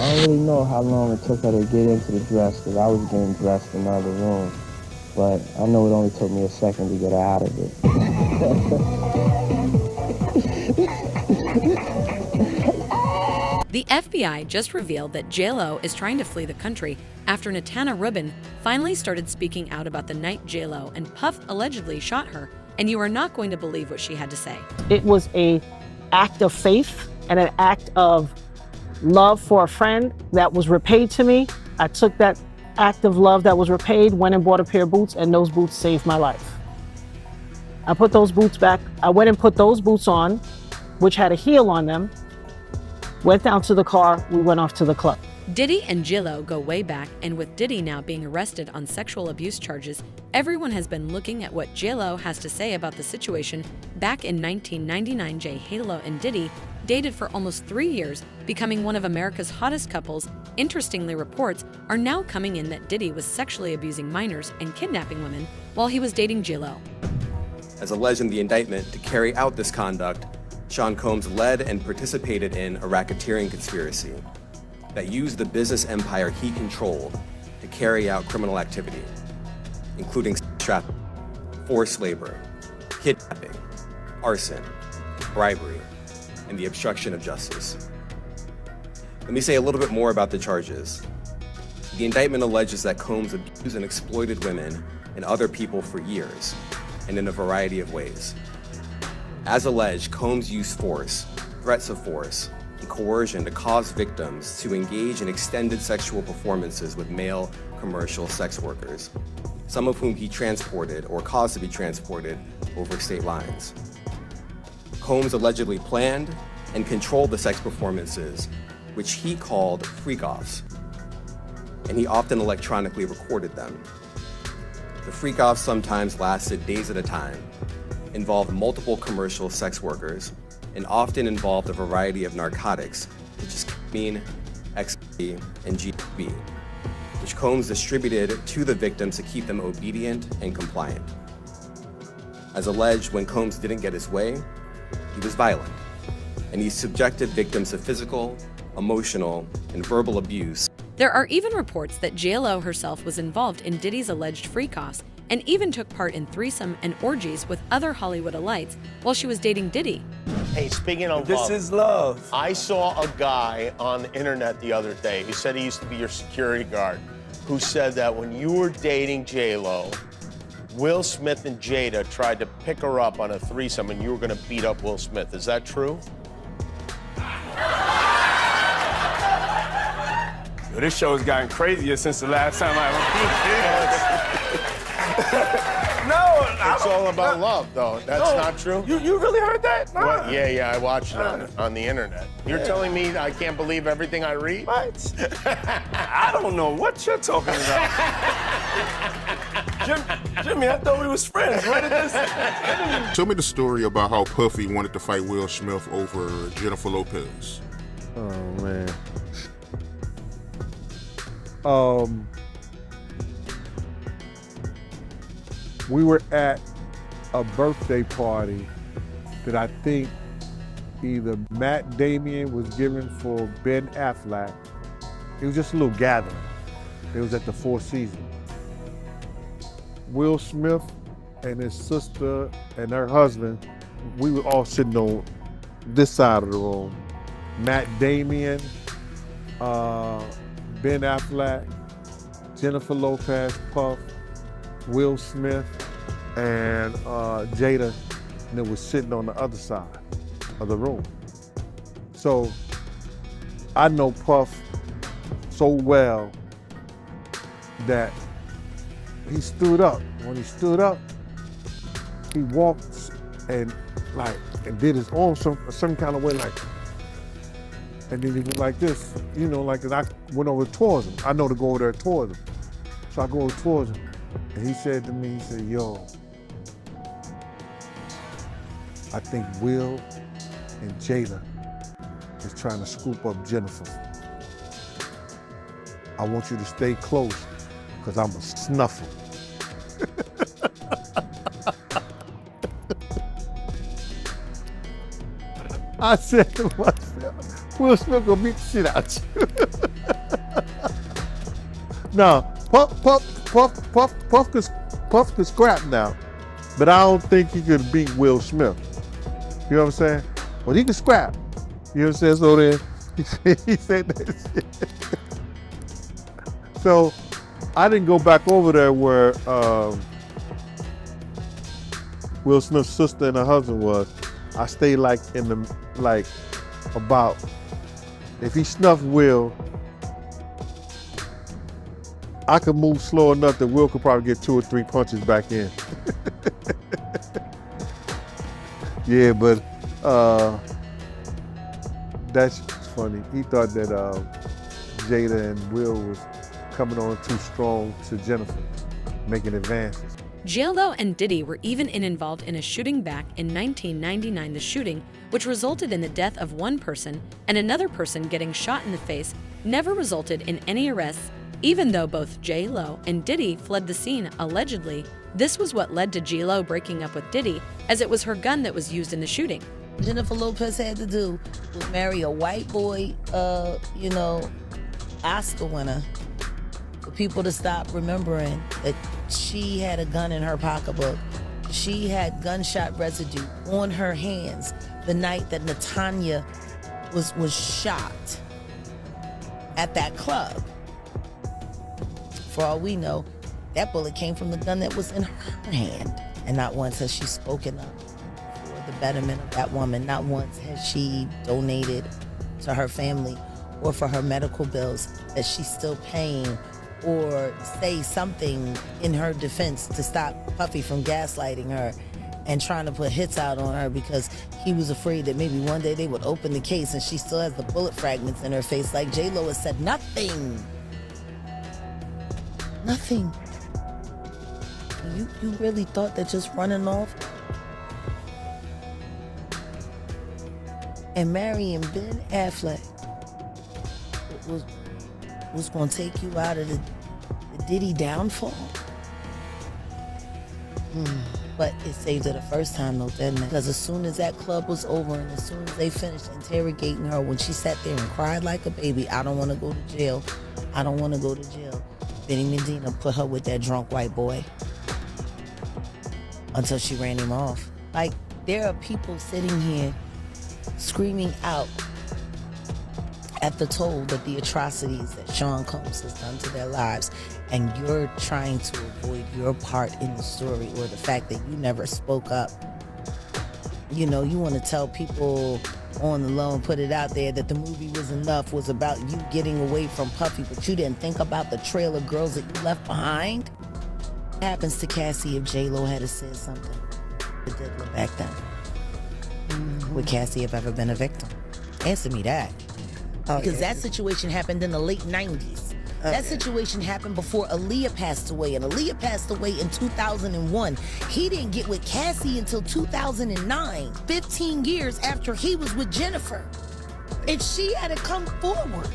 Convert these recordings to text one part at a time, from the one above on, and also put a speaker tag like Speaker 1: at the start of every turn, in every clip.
Speaker 1: don't really know how long it took her to get into the dress because I was getting dressed in the other room. But I know it only took me a second to get her out of it.
Speaker 2: The FBI just revealed that J-Lo is trying to flee the country after Natana Rubin finally started speaking out about the night J-Lo and Puff allegedly shot her, and you are not going to believe what she had to say.
Speaker 3: It was an act of faith and an act of love for a friend that was repaid to me. I took that act of love that was repaid, went and bought a pair of boots, and those boots saved my life. I put those boots back. I went and put those boots on, which had a heel on them, went down to the car, we went off to the club.
Speaker 2: Diddy and J-Lo go way back, and with Diddy now being arrested on sexual abuse charges, everyone has been looking at what J-Lo has to say about the situation. Back in 1999, J-Lo and Diddy dated for almost 3 years, becoming one of America's hottest couples. Interestingly, reports are now coming in that Diddy was sexually abusing minors and kidnapping women while he was dating J-Lo.
Speaker 4: As alleged in the indictment, to carry out this conduct, Sean Combs led and participated in a racketeering conspiracy that used the business empire he controlled to carry out criminal activity, including trafficking, forced labor, kidnapping, arson, bribery, and the obstruction of justice. Let me say a little bit more about the charges. The indictment alleges that Combs abused and exploited women and other people for years, and in a variety of ways. As alleged, Combs used force, threats of force, and coercion to cause victims to engage in extended sexual performances with male commercial sex workers, some of whom he transported or caused to be transported over state lines. Combs allegedly planned and controlled the sex performances, which he called freak-offs, and he often electronically recorded them. The freak-offs sometimes lasted days at a time, involved multiple commercial sex workers, and often involved a variety of narcotics, such as ketamine, ecstasy, and GHB, which Combs distributed to the victims to keep them obedient and compliant. As alleged, when Combs didn't get his way, he was violent, and he subjected victims to physical, emotional, and verbal abuse.
Speaker 2: There are even reports that J-Lo herself was involved in Diddy's alleged freak-offs and even took part in threesome and orgies with other Hollywood elites while she was dating Diddy.
Speaker 5: Hey, speaking of
Speaker 6: This
Speaker 5: love,
Speaker 6: is love.
Speaker 5: I saw a guy on the internet the other day who said he used to be your security guard, who said that when you were dating J-Lo, Will Smith and Jada tried to pick her up on a threesome and you were gonna beat up Will Smith. Is that true?
Speaker 6: Yo, this show has gotten crazier since the last time I No,
Speaker 5: It's all about love, though. That's not true?
Speaker 6: You really heard that? Nah.
Speaker 5: What? Yeah, I watched it on the internet. You're telling me I can't believe everything I read?
Speaker 6: What? I don't know what you're talking about. Jimmy, I thought we was friends. Where did this?
Speaker 7: Tell me the story about how Puffy wanted to fight Will Smith over Jennifer Lopez.
Speaker 8: Oh, man. We were at a birthday party that I think either Matt Damien was giving for Ben Affleck. It was just a little gathering. It was at the Four Seasons. Will Smith and his sister and her husband, we were all sitting on this side of the room. Matt Damien, Ben Affleck, Jennifer Lopez, Puff, Will Smith, and Jada, and it was sitting on the other side of the room. So I know Puff so well that he stood up. When he stood up, he walked and did his arm some kind of way, like, and then he was like this, you know, like, 'cause I went over towards him. I know to go over there towards him. So I go over towards him, and he said to me, he said, yo, I think Will and Jada is trying to scoop up Jennifer. I want you to stay close, because I'm a snuffle. I said to myself, Will Smith gonna beat the shit out you. No, Puff could scrap now, but I don't think he could beat Will Smith. You know what I'm saying? Well, he could scrap. You know what I'm saying? So then he said that shit. So I didn't go back over there where Will Smith's sister and her husband was. I stayed like in the about, if he snuffed Will, I could move slow enough that Will could probably get 2 or 3 punches back in. Yeah, but that's funny. He thought that Jada and Will was coming on too strong to Jennifer, making advances.
Speaker 2: J.Lo and Diddy were even involved in a shooting back in 1999. The shooting, which resulted in the death of one person and another person getting shot in the face, never resulted in any arrests, even though both J.Lo and Diddy fled the scene allegedly. This was what led to J.Lo breaking up with Diddy, as it was her gun that was used in the shooting.
Speaker 9: Jennifer Lopez had to do was marry a white boy, Oscar winner, for people to stop remembering that she had a gun in her pocketbook. She had gunshot residue on her hands the night that Natanya was shot at that club. For all we know, that bullet came from the gun that was in her hand. And not once has she spoken up for the betterment of that woman. Not once has she donated to her family or for her medical bills that she's still paying, or say something in her defense to stop Puffy from gaslighting her and trying to put hits out on her because he was afraid that maybe one day they would open the case and she still has the bullet fragments in her face. Like J.Lo has said, nothing. Nothing. You really thought that just running off and marrying Ben Affleck was going to take you out of the Diddy downfall? But it saved her the first time, though, didn't it? Because as soon as that club was over and as soon as they finished interrogating her, when she sat there and cried like a baby, I don't want to go to jail. I don't want to go to jail. Benny Medina put her with that drunk white boy until she ran him off. Like, there are people sitting here screaming out at the toll that the atrocities that Sean Combs has done to their lives, and you're trying to avoid your part in the story or the fact that you never spoke up. You know, you want to tell people on the low and put it out there that the movie was enough, was about you getting away from Puffy, but you didn't think about the trail of girls that you left behind. What happens to Cassie if J-Lo had said something to Diddler back then? Would Cassie have ever been a victim? Answer me that. Because that situation happened in the late 90s. That situation happened before Aaliyah passed away, and Aaliyah passed away in 2001. He didn't get with Cassie until 2009, 15 years after he was with Jennifer. And she had to come forward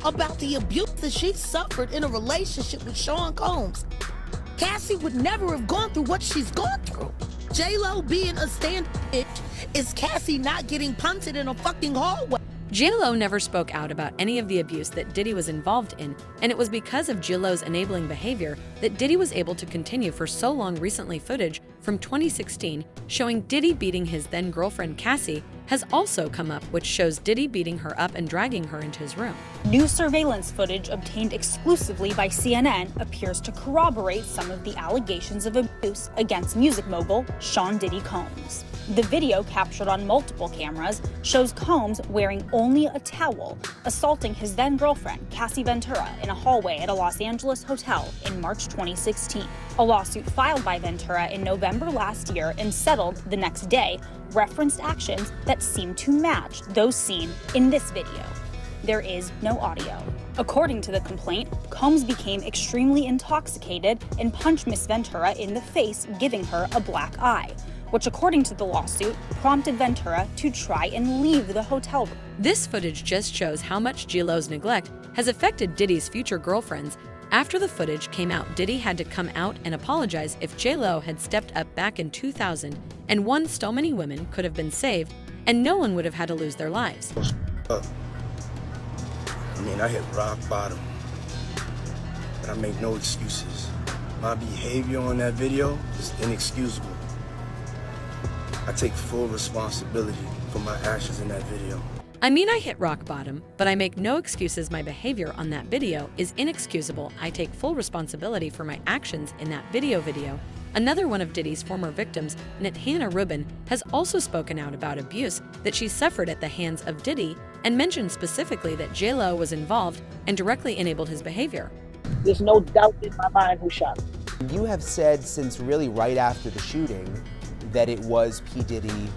Speaker 9: about the abuse that she suffered in a relationship with Sean Combs. Cassie would never have gone through what she's gone through. J-Lo being a stand bitch is Cassie not getting punted in a fucking hallway.
Speaker 2: J.Lo never spoke out about any of the abuse that Diddy was involved in, and it was because of J.Lo's enabling behavior that Diddy was able to continue for so long. Recently, footage from 2016 showing Diddy beating his then-girlfriend Cassie has also come up, which shows Diddy beating her up and dragging her into his room.
Speaker 10: New surveillance footage obtained exclusively by CNN appears to corroborate some of the allegations of abuse against music mogul Sean Diddy Combs. The video, captured on multiple cameras, shows Combs wearing only a towel, assaulting his then-girlfriend, Cassie Ventura, in a hallway at a Los Angeles hotel in March 2016. A lawsuit filed by Ventura in November last year and settled the next day referenced actions that seem to match those seen in this video. There is no audio. According to the complaint, Combs became extremely intoxicated and punched Miss Ventura in the face, giving her a black eye, which, according to the lawsuit, prompted Ventura to try and leave the hotel room.
Speaker 2: This footage just shows how much J.Lo's neglect has affected Diddy's future girlfriends. After the footage came out, Diddy had to come out and apologize if J.Lo had stepped up back in 2001. So many women could have been saved, and no one would have had to lose their lives.
Speaker 11: I hit rock bottom. but I make no excuses. My behavior on that video is inexcusable. I take full responsibility for my actions in that video.
Speaker 2: I mean, I hit rock bottom, but I make no excuses. My behavior on that video is inexcusable. I take full responsibility for my actions in that video. Another one of Diddy's former victims, Hannah Rubin, has also spoken out about abuse that she suffered at the hands of Diddy and mentioned specifically that J-Lo was involved and directly enabled his behavior.
Speaker 3: There's no doubt in my mind who shot him.
Speaker 12: You have said since really right after the shooting that it was P. Diddy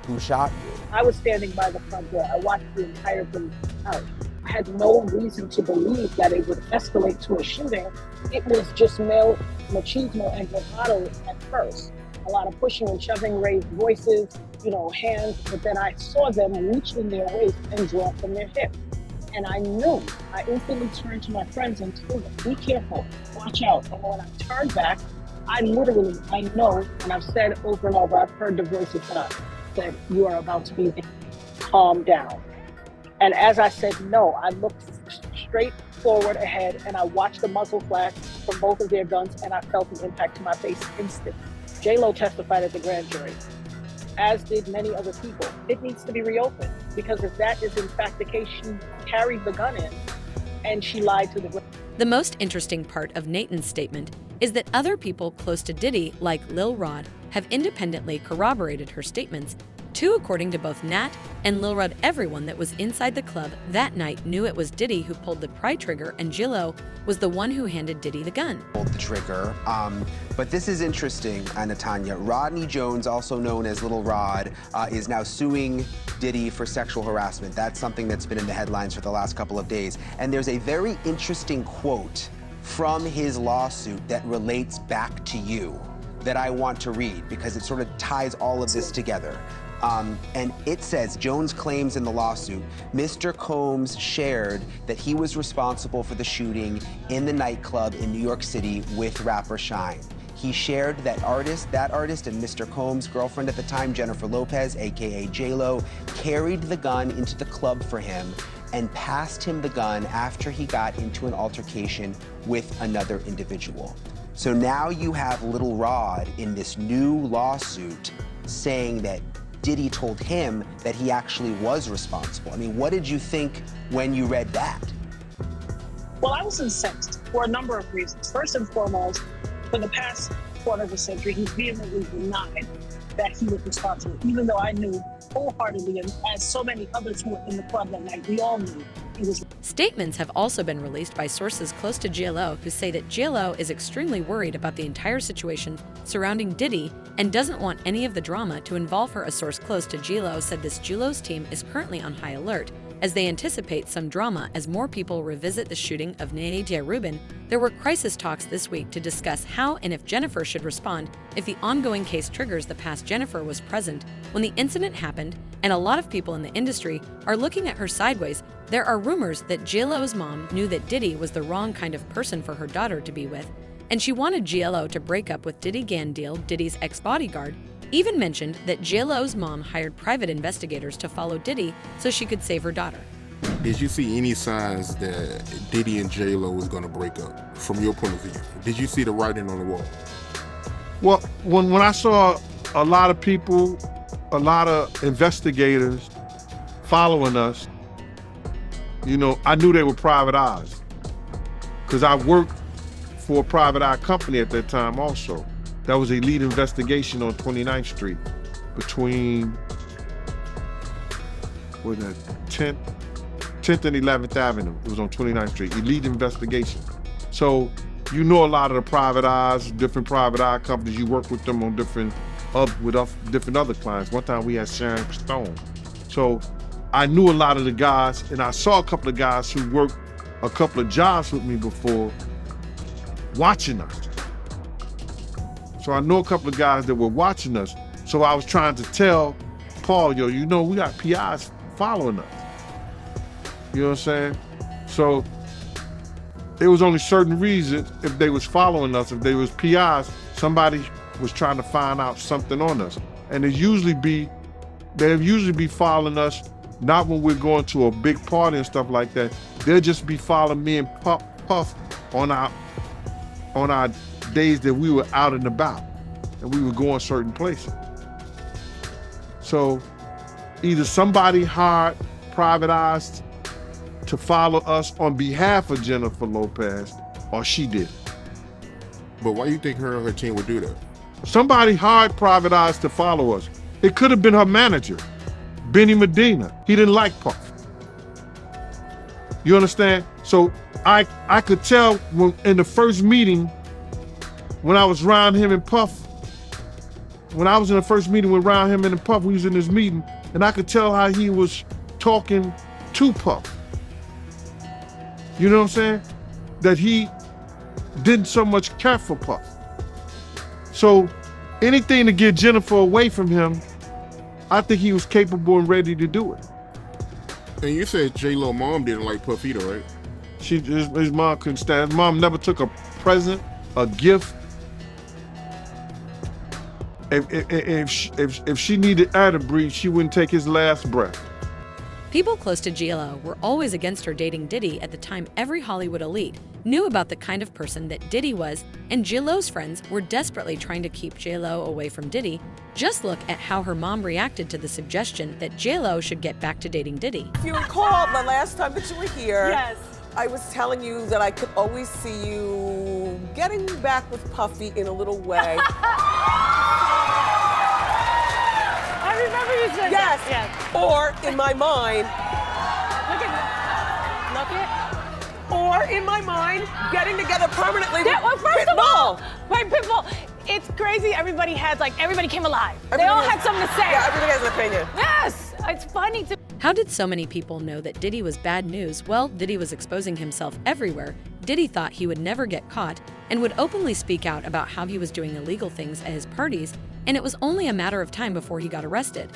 Speaker 12: who shot you.
Speaker 3: I was standing by the front door. I watched the entire thing out. I had no reason to believe that it would escalate to a shooting. It was just male machismo and bravado at first. A lot of pushing and shoving, raised voices, hands, but then I saw them reach in their waist and draw from their hip. And I knew. I instantly turned to my friends and told them, be careful, watch out. And when I turned back, I know, and I've said over and over, I've heard the voices that said, you are about to be calm down. And as I said no, I looked straight forward ahead and I watched the muzzle flash from both of their guns and I felt the impact to my face instantly. J-Lo testified at the grand jury, as did many other people. It needs to be reopened because if that is in fact the case, she carried the gun in and she lied to the grand jury.
Speaker 2: The most interesting part of Nathan's statement is that other people close to Diddy, like Lil Rod, have independently corroborated her statements. Too, according to both Nat and Lil Rod, everyone that was inside the club that night knew it was Diddy who pulled the pry trigger and J-Lo was the one who handed Diddy the gun.
Speaker 12: Pulled the trigger. But this is interesting, Natanya. Rodney Jones, also known as Lil Rod, is now suing Diddy for sexual harassment. That's something that's been in the headlines for the last couple of days. And there's a very interesting quote from his lawsuit that relates back to you that I want to read because it sort of ties all of this together. And it says, Jones claims in the lawsuit, Mr. Combs shared that he was responsible for the shooting in the nightclub in New York City with rapper Shine. He shared that artist and Mr. Combs' girlfriend at the time, Jennifer Lopez, AKA J-Lo, carried the gun into the club for him and passed him the gun after he got into an altercation with another individual. So now you have Lil Rod in this new lawsuit saying that Diddy told him that he actually was responsible. I mean, what did you think when you read that?
Speaker 3: Well, I was incensed for a number of reasons. First and foremost, for the past quarter of a century, he's vehemently denied that he was responsible, even though I knew wholeheartedly, and as so many others who were in the club that night, we all knew he was.
Speaker 2: Statements have also been released by sources close to J-Lo who say that J-Lo is extremely worried about the entire situation surrounding Diddy and doesn't want any of the drama to involve her. A source close to J-Lo said this J-Lo's team is currently on high alert as they anticipate some drama as more people revisit the shooting of Hannah Rubin. There were crisis talks this week to discuss how and if Jennifer should respond if the ongoing case triggers the past. Jennifer was present when the incident happened, and a lot of people in the industry are looking at her sideways. There are rumors that J-Lo's mom knew that Diddy was the wrong kind of person for her daughter to be with, and she wanted J-Lo to break up with Diddy. Gandil, Diddy's ex-bodyguard, even mentioned that J-Lo's mom hired private investigators to follow Diddy so she could save her daughter.
Speaker 7: Did you see any signs that Diddy and J-Lo was going to break up from your point of view? Did you see the writing on the wall?
Speaker 8: Well, when I saw a lot of people, a lot of investigators following us, I knew they were private eyes because I worked for a private eye company at that time also. That was a lead investigation on 29th Street between 10th and 11th Avenue. It was on 29th Street, elite investigation. So a lot of the private eyes, different private eye companies, you work with them on different other clients. One time we had Sharon Stone. So I knew a lot of the guys, and I saw a couple of guys who worked a couple of jobs with me before watching us. So I know a couple of guys that were watching us. So I was trying to tell Paul, we got PIs following us. You know what I'm saying? So there was only certain reasons if they was following us, if they was PIs, somebody was trying to find out something on us. And they'll usually be following us, not when we're going to a big party and stuff like that. They'll just be following me and Puff on our days that we were out and about and we were going certain places. So either somebody hired private eyes to follow us on behalf of Jennifer Lopez, or she did.
Speaker 7: But why do you think her and her team would do that?
Speaker 8: Somebody hired private eyes to follow us. It could have been her manager, Benny Medina. He didn't like Puff. You understand? So I could tell in the first meeting, when I was around him and Puff, when I was in the first meeting with around him and Puff, we was in this meeting, and I could tell how he was talking to Puff. You know what I'm saying? That he didn't so much care for Puff. So anything to get Jennifer away from him, I think he was capable and ready to do it.
Speaker 7: And you said J-Lo mom didn't like Puff either, right?
Speaker 8: His mom couldn't stand. His mom never took a present, a gift. If she needed air to breathe, she wouldn't take his last breath.
Speaker 2: People close to J-Lo were always against her dating Diddy. At the time, every Hollywood elite knew about the kind of person that Diddy was, and J-Lo's friends were desperately trying to keep J-Lo away from Diddy. Just look at how her mom reacted to the suggestion that J-Lo should get back to dating Diddy.
Speaker 13: If you recall, the last time that you were here,
Speaker 10: Yes.
Speaker 13: I was telling you that I could always see you getting back with Puffy in a little way.
Speaker 10: I remember you said
Speaker 13: Yes.
Speaker 10: that. Yes.
Speaker 13: Or in my mind,
Speaker 10: Look at
Speaker 13: or in my mind, getting together permanently with
Speaker 10: well, first of
Speaker 13: Pitbull.
Speaker 10: all, wait, Pitbull, it's crazy. Everybody came alive. They all had something to say.
Speaker 13: Yeah, everybody has an opinion.
Speaker 10: Yes, it's funny to.
Speaker 2: How did so many people know that Diddy was bad news? Well, Diddy was exposing himself everywhere. Diddy thought he would never get caught and would openly speak out about how he was doing illegal things at his parties, and it was only a matter of time before he got arrested.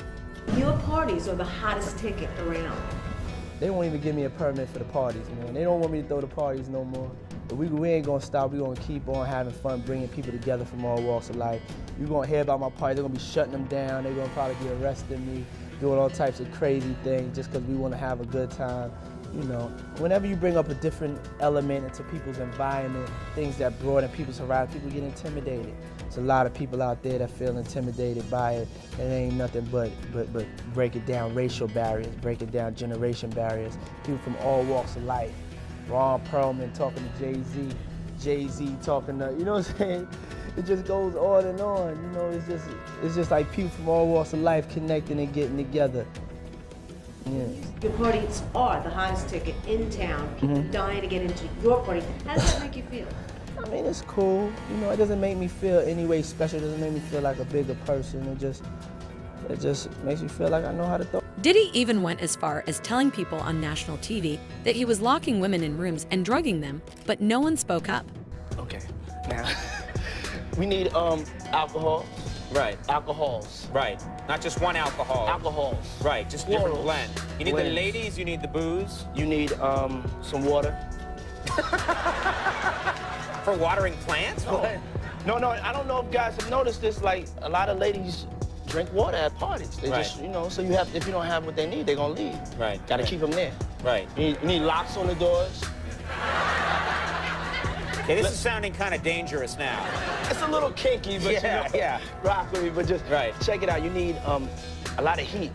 Speaker 14: Your parties are the hottest ticket around.
Speaker 15: They won't even give me a permit for the parties, man. They don't want me to throw the parties no more. But we ain't gonna stop. We gonna keep on having fun, bringing people together from all walks of life. You're gonna hear about my party. They're gonna be shutting them down. They're gonna probably be arresting me, doing all types of crazy things just because we wanna have a good time. You know, whenever you bring up a different element into people's environment, things that broaden people's horizon, people get intimidated. There's a lot of people out there that feel intimidated by it, and it ain't nothing but break it down racial barriers, break it down generation barriers, people from all walks of life. Ron Perlman talking to Jay-Z, Jay-Z talking to, you know what I'm saying? It just goes on and on, you know, it's just like people from all walks of life connecting and getting together. Yeah.
Speaker 14: Your parties are the hottest ticket in town. People dying to get into your party. How does that make you feel?
Speaker 15: I mean, it's cool. You know, it doesn't make me feel any way special. It doesn't make me feel like a bigger person. It just makes me feel like I know how to throw.
Speaker 2: Diddy even went as far as telling people on national TV that he was locking women in rooms and drugging them, but no one spoke up.
Speaker 15: Okay, now, we need alcohol.
Speaker 16: Right.
Speaker 15: Alcohols.
Speaker 16: Right. Not just one alcohol.
Speaker 15: Alcohols.
Speaker 16: Right. Just a different
Speaker 15: Plurals.
Speaker 16: blend. You need the
Speaker 15: Blends.
Speaker 16: ladies, you need the booze.
Speaker 15: You need some water.
Speaker 16: For watering plants?
Speaker 15: No, I don't know if guys have noticed this, like a lot of ladies drink water at parties. They
Speaker 16: Right.
Speaker 15: just, you know, so if you don't have what they need, they're gonna leave.
Speaker 16: Right.
Speaker 15: Gotta keep them there.
Speaker 16: Right.
Speaker 15: You need locks on the doors.
Speaker 16: Okay, this is sounding kind of dangerous now.
Speaker 15: It's a little kinky, but
Speaker 16: yeah.
Speaker 15: Rock with me, but just check it out. You need a lot of heat.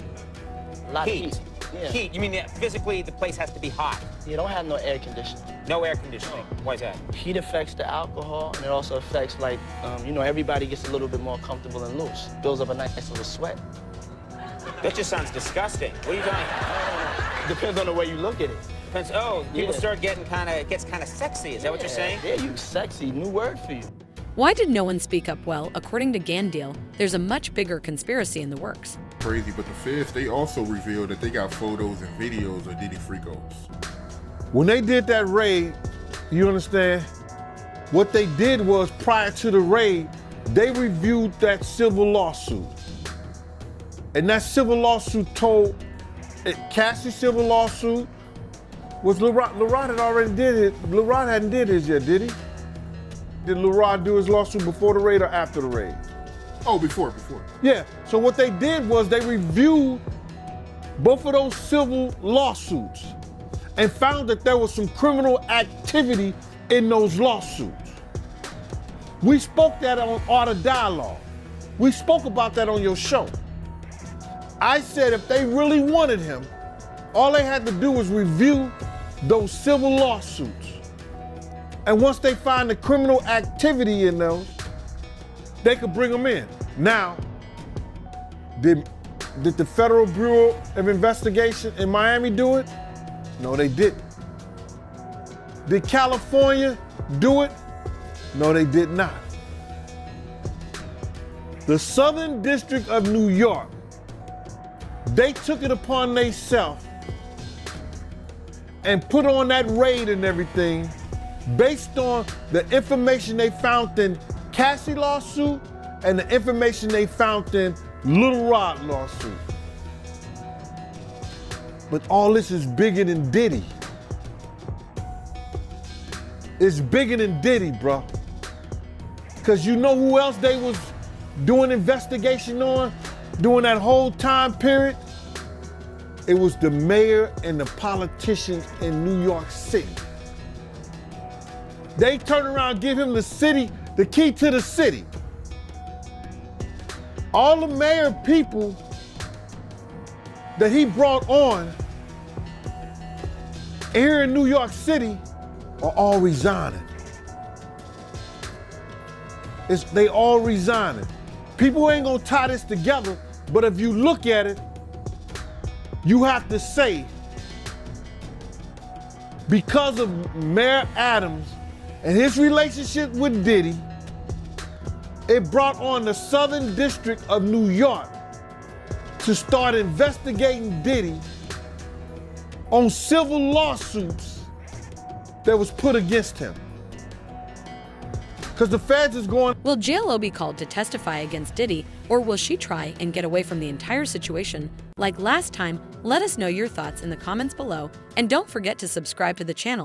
Speaker 15: A lot of heat. Yeah.
Speaker 16: Heat. You mean that physically the place has to be hot?
Speaker 15: You don't have no air conditioning.
Speaker 16: No air conditioning. Why is that?
Speaker 15: Heat affects the alcohol, and it also affects, like, you know, everybody gets a little bit more comfortable and loose. Builds up a nice little sweat.
Speaker 16: That just sounds disgusting. What are you doing?
Speaker 15: Depends on the way you look at it.
Speaker 16: Depends. Oh, people start getting it gets kind of sexy. Is that what you're saying?
Speaker 15: Yeah, you sexy. New word for you.
Speaker 2: Why did no one speak up? Well, according to Gandil, there's a much bigger conspiracy in the works.
Speaker 7: Crazy, but the feds, they also revealed that they got photos and videos of Diddy Freakos.
Speaker 8: When they did that raid, you understand, what they did was prior to the raid, they reviewed that civil lawsuit. And that civil lawsuit told, Cassie's civil lawsuit was LeRod had already did it. LeRod hadn't did his yet, did he? Did LeRod do his lawsuit before the raid or after the raid?
Speaker 7: Oh, before.
Speaker 8: Yeah, so what they did was they reviewed both of those civil lawsuits and found that there was some criminal activity in those lawsuits. We spoke that on Art of Dialogue. We spoke about that on your show. I said if they really wanted him, all they had to do was review those civil lawsuits. And once they find the criminal activity in those, they could bring him in. Now, did the Federal Bureau of Investigation in Miami do it? No, they didn't. Did California do it? No, they did not. The Southern District of New York, they took it upon themselves and put on that raid and everything based on the information they found in Cassie lawsuit and the information they found in Little Rod lawsuit. But all this is bigger than Diddy. It's bigger than Diddy, bro. Because you know who else they was doing investigation on during that whole time period? It was the mayor and the politicians in New York City. They turn around and give him the key to the city. All the mayor people that he brought on here in New York City are all resigning. They all resigning. People ain't gonna tie this together, but if you look at it, you have to say, because of Mayor Adams and his relationship with Diddy, it brought on the Southern District of New York to start investigating Diddy on civil lawsuits that was put against him. Because the feds is going...
Speaker 2: Will J.Lo be called to testify against Diddy, or will she try and get away from the entire situation? Like last time, let us know your thoughts in the comments below, and don't forget to subscribe to the channel.